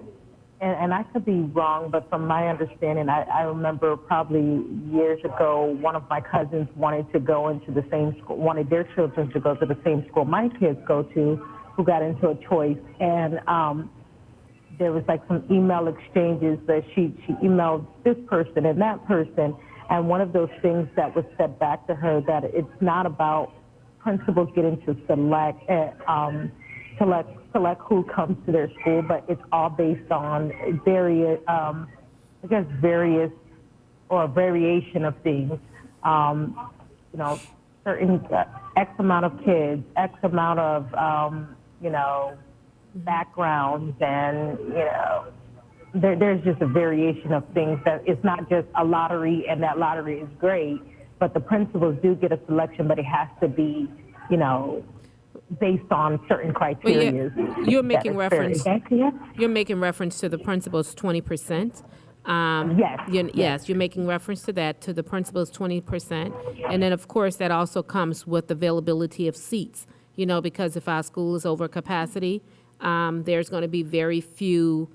and I could be wrong, but from my understanding, I remember probably years ago, one of my cousins wanted to go into the same school, wanted their children to go to the same school my kids go to, who got into a choice. And there was like some email exchanges that she emailed this person and that person. And one of those things that was said back to her, that it's not about principals getting to select who comes to their school, but it's all based on various or a variation of things. Certain X amount of kids, X amount of, backgrounds, and, there's just a variation of things that it's not just a lottery and that lottery is great. but the principals do get a selection, but it has to be, you know, based on certain criteria. You're making reference. Yes? You're making reference to the principal's 20%. Yes. Yes, you're making reference to that, to the principal's 20%. And then, of course, that also comes with availability of seats, you know, because if our school is over capacity, there's going to be very few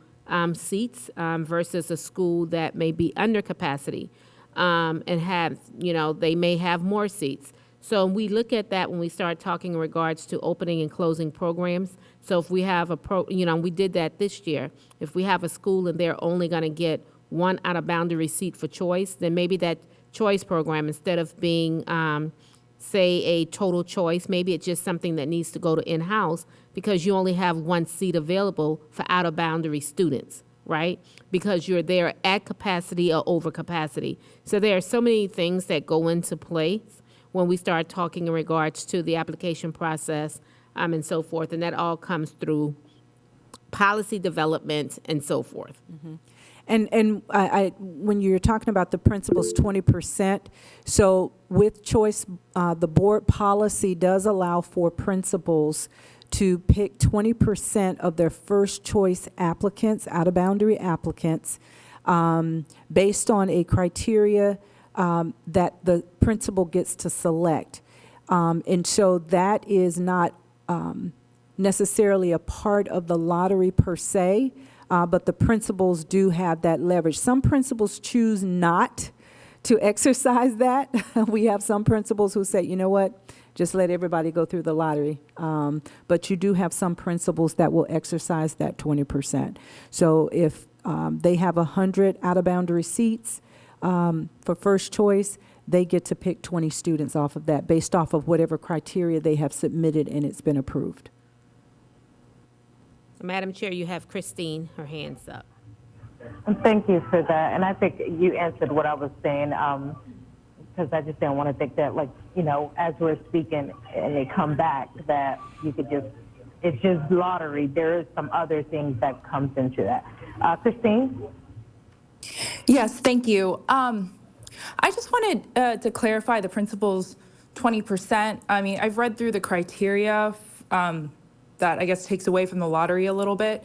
seats versus a school that may be under capacity and have, you know, they may have more seats. So we look at that when we start talking in regards to opening and closing programs. So if we have we did that this year. If we have a school and they're only going to get one out-of-boundary seat for choice, then maybe that choice program, instead of being, say, a total choice, maybe it's just something that needs to go to in-house because you only have one seat available for out-of-boundary students, right? Because you're there at capacity or over capacity. So there are so many things that go into place when we start talking in regards to the application process and so forth, and that all comes through policy development and so forth. Mm-hmm. And when you're talking about the principal's 20%, so with choice, the board policy does allow for principals to pick 20% of their first choice applicants, out-of-boundary applicants, based on a criteria that the principal gets to select. And so that is not necessarily a part of the lottery per se, but the principals do have that leverage. Some principals choose not to exercise that. We have some principals who say, you know what, just let everybody go through the lottery. But you do have some principals that will exercise that 20%. So if they have 100 out-of-boundary seats for first choice, they get to pick 20 students off of that based off of whatever criteria they have submitted and it's been approved. Madam Chair, you have Christine, her hand's up. Thank you for that. And I think you answered what I was saying, because I just didn't want to think that, like, you know, as we're speaking and they come back, that you could just, it's just lottery. There is some other things that comes into that. Christine? Yes, thank you. I just wanted to clarify the principal's 20%. I mean, I've read through the criteria that I guess takes away from the lottery a little bit.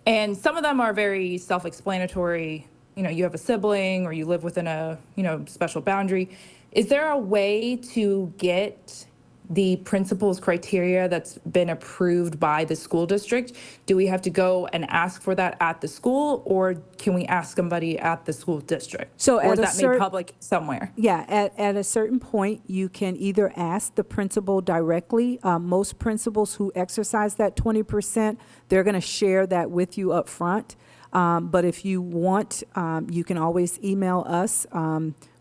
And some of them are very self-explanatory. You know, you have a sibling or you live within a, you know, special boundary. Is there a way to get the principal's criteria that's been approved by the school district? Do we have to go and ask for that at the school, or can we ask somebody at the school district? So or at is that made public somewhere? Yeah, at a certain point, you can either ask the principal directly. Most principals who exercise that 20%, they're going to share that with you up front. But if you want, you can always email us.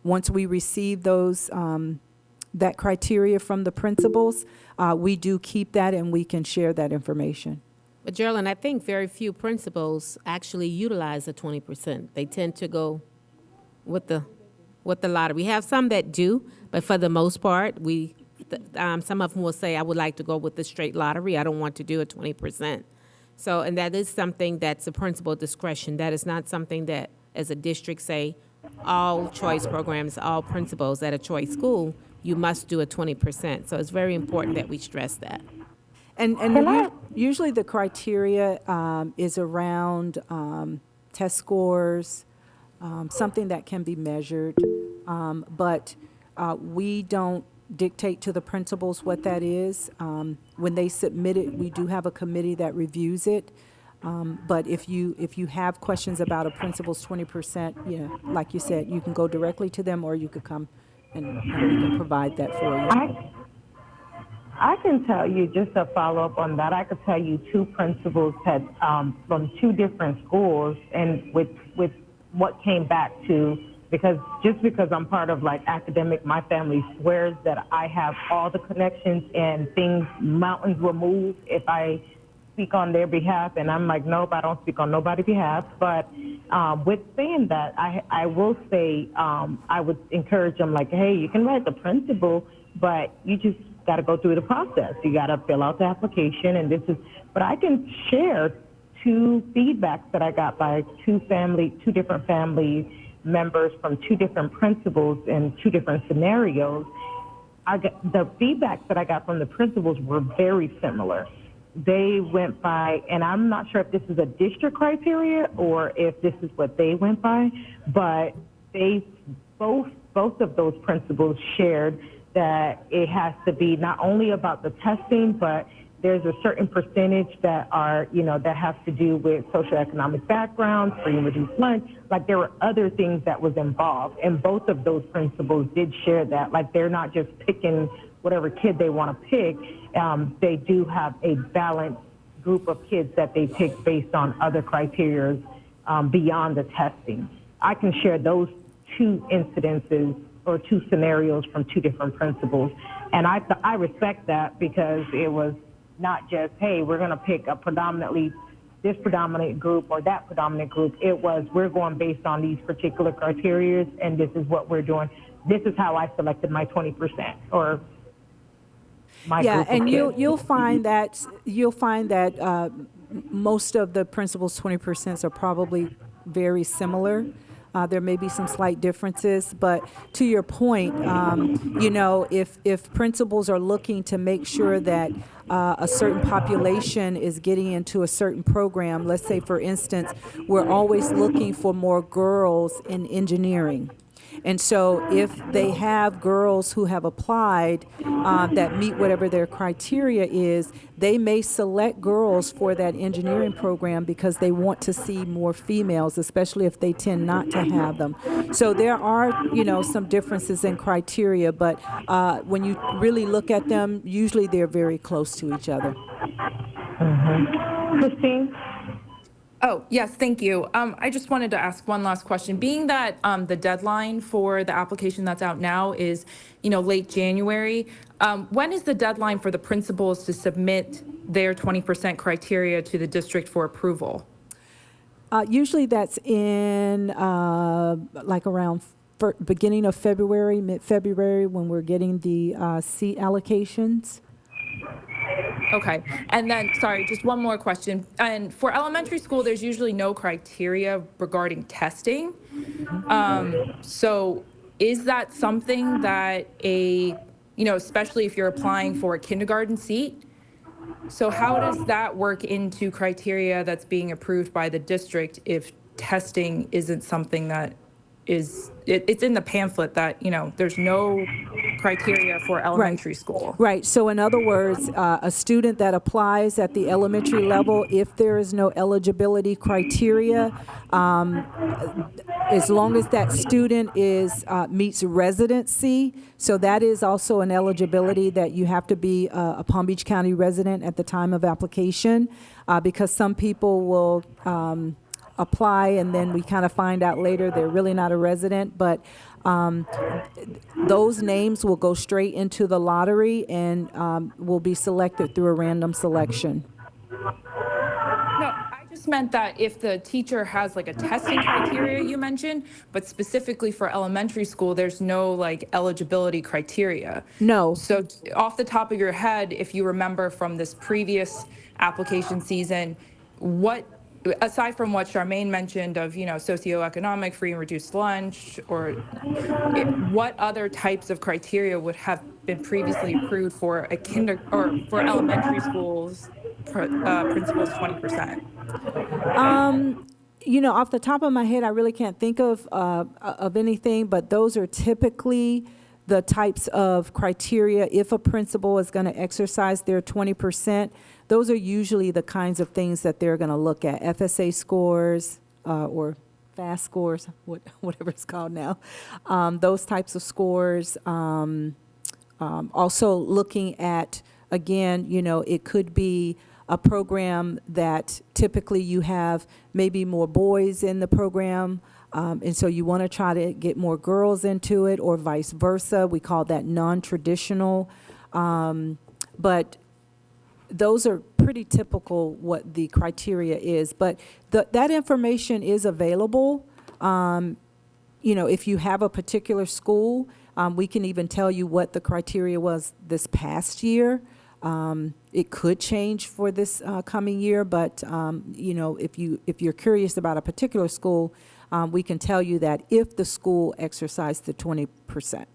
Once we receive those that criteria from the principals, we do keep that and we can share that information. But Geraldine, I think very few principals actually utilize the 20%. They tend to go with the lottery. We have some that do, but for the most part, some of them will say, I would like to go with the straight lottery. I don't want to do a 20%. So, and that is something that's a principal discretion. That is not something that, as a district, say, all choice programs, all principals at a choice school, you must do a 20%. So it's very important that we stress that. And usually the criteria is around test scores, something that can be measured, but we don't dictate to the principals what that is. When they submit it, we do have a committee that reviews it. But if you have questions about a principal's 20%, yeah, like you said, you can go directly to them, or you could come and we can provide that for you. I can tell you, just a follow-up on that, I could tell you two principals had from two different schools, and with what came back to, because I'm part of like academic, my family swears that I have all the connections and mountains will move if I speak on their behalf, and I'm like, nope, I don't speak on nobody's behalf. But with saying that, I will say I would encourage them, like, hey, you can write the principal, but you just got to go through the process. You got to fill out the application, and but I can share two feedbacks that I got by two different families members from two different principals in two different scenarios, the feedback that I got from the principals were very similar. They went by, and I'm not sure if this is a district criteria or if this is what they went by, but they both of those principals shared that it has to be not only about the testing, but there's a certain percentage that are, that has to do with socioeconomic background, free and reduced lunch. Like there were other things that was involved. And both of those principals did share that. Like they're not just picking whatever kid they want to pick. They do have a balanced group of kids that they pick based on other criteria beyond the testing. I can share those two incidences or two scenarios from two different principals. And I respect that because it was not just, hey, we're going to pick this predominant group or that predominant group. It was, we're going based on these particular criteria, and this is what we're doing. This is how I selected my 20% or my group of and kids. you'll find that most of the principals' 20% are probably very similar. There may be some slight differences, but to your point, if principals are looking to make sure that a certain population is getting into a certain program, let's say, for instance, we're always looking for more girls in engineering. And so if they have girls who have applied that meet whatever their criteria is, they may select girls for that engineering program because they want to see more females, especially if they tend not to have them. So there are, some differences in criteria, but when you really look at them, usually they're very close to each other. Christine? Oh, yes, thank you. I just wanted to ask one last question. Being that the deadline for the application that's out now is, late January, when is the deadline for the principals to submit their 20% criteria to the district for approval? Usually that's in like around beginning of February, mid-February, when we're getting the seat allocations. Okay, and then, sorry, just one more question. And for elementary school, there's usually no criteria regarding testing. So is that something that especially if you're applying for a kindergarten seat? So how does that work into criteria that's being approved by the district if testing isn't something that is, it's in the pamphlet that, there's no criteria for elementary school? Right. So in other words, a student that applies at the elementary level, if there is no eligibility criteria, as long as that student meets residency, so that is also an eligibility that you have to be a Palm Beach County resident at the time of application, because some people will apply and then we kind of find out later they're really not a resident, but those names will go straight into the lottery and will be selected through a random selection. No, I just meant that if the teacher has like a testing criteria you mentioned, but specifically for elementary school, there's no like eligibility criteria. No. So off the top of your head, if you remember from this previous application season, aside from what Charmaine mentioned of, socioeconomic, free and reduced lunch, or what other types of criteria would have been previously approved for a for elementary schools principals 20%? Off the top of my head, I really can't think of anything, but those are typically the types of criteria. If a principal is going to exercise their 20%, those are usually the kinds of things that they're going to look at. FSA scores or FAST scores, whatever it's called now. Those types of scores. Also looking at, again, it could be a program that typically you have maybe more boys in the program. And so you want to try to get more girls into it, or vice versa. We call that non-traditional. But those are pretty typical what the criteria is. But that information is available. If you have a particular school, we can even tell you what the criteria was this past year. It could change for this coming year, but if you're curious about a particular school, we can tell you that if the school exercised the 20%.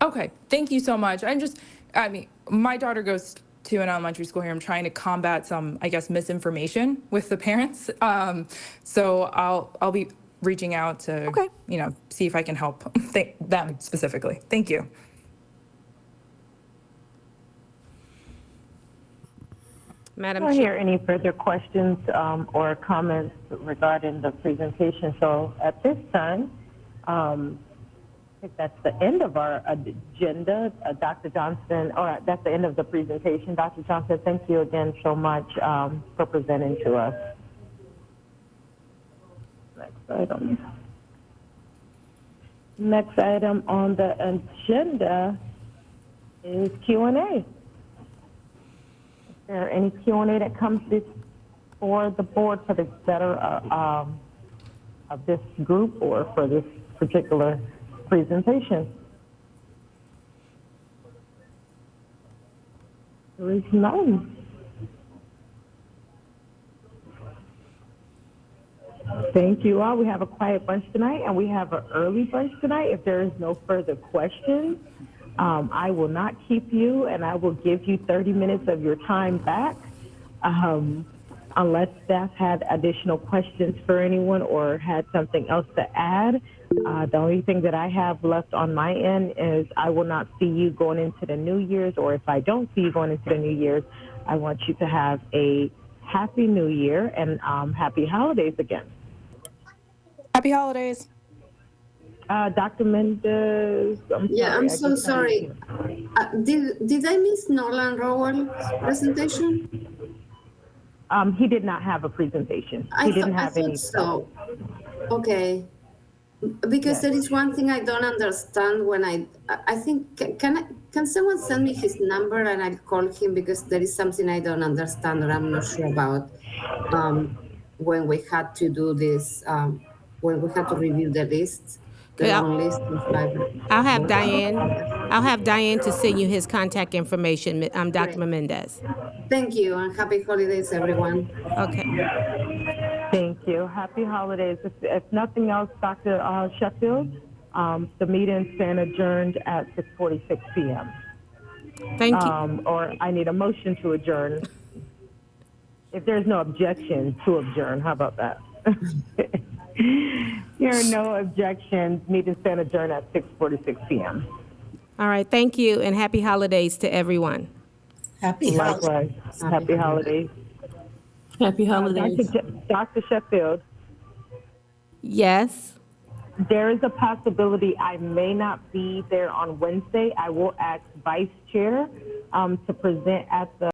Okay, thank you so much. I mean, my daughter goes to an elementary school here. I'm trying to combat some, I guess, misinformation with the parents. So I'll be reaching out to, see if I can help them specifically. Thank you. Madam I don't hear Chair. any further questions or comments regarding the presentation. So at this time, I think that's the end of our agenda. Dr. Johnson, or that's the end of the presentation. Dr. Johnson, thank you again so much for presenting to us. Next item. Next item on the agenda is Q&A. Is there any Q&A that comes before the board for the better of this group or for this particular presentation? There is none. Thank you all. We have a quiet bunch tonight, and we have an early bunch tonight. If there is no further questions, I will not keep you, and I will give you 30 minutes of your time back, unless staff had additional questions for anyone or had something else to add. The only thing that I have left on my end is I will not see you going into the New Year's, or if I don't see you going into the New Year's, I want you to have a happy New Year and happy holidays again. Happy holidays. Dr. Mendez, I'm so sorry. Did I miss Nolan Rowell's presentation? He did not have a presentation. He didn't have any. So. Okay. Because there is one thing I don't understand when I think, can someone send me his number and I'll call him, because there is something I don't understand or I'm not sure about when we had to do this, when we had to review the list. I'll have Diane to send you his contact information, Dr. Mendez. Thank you, and happy holidays, everyone. Okay. Thank you. Happy holidays. If nothing else, Dr. Sheffield, the meeting stand adjourned at 6:46 p.m. Thank you. Or I need a motion to adjourn. If there's no objection to adjourn, how about that? There are no objections. Meeting stand adjourned at 6:46 p.m. All right. Thank you, and happy holidays to everyone. Happy Likewise. Happy holidays. Happy holidays. Dr. Sheffield. Yes. There is a possibility I may not be there on Wednesday. I will ask Vice Chair to present at the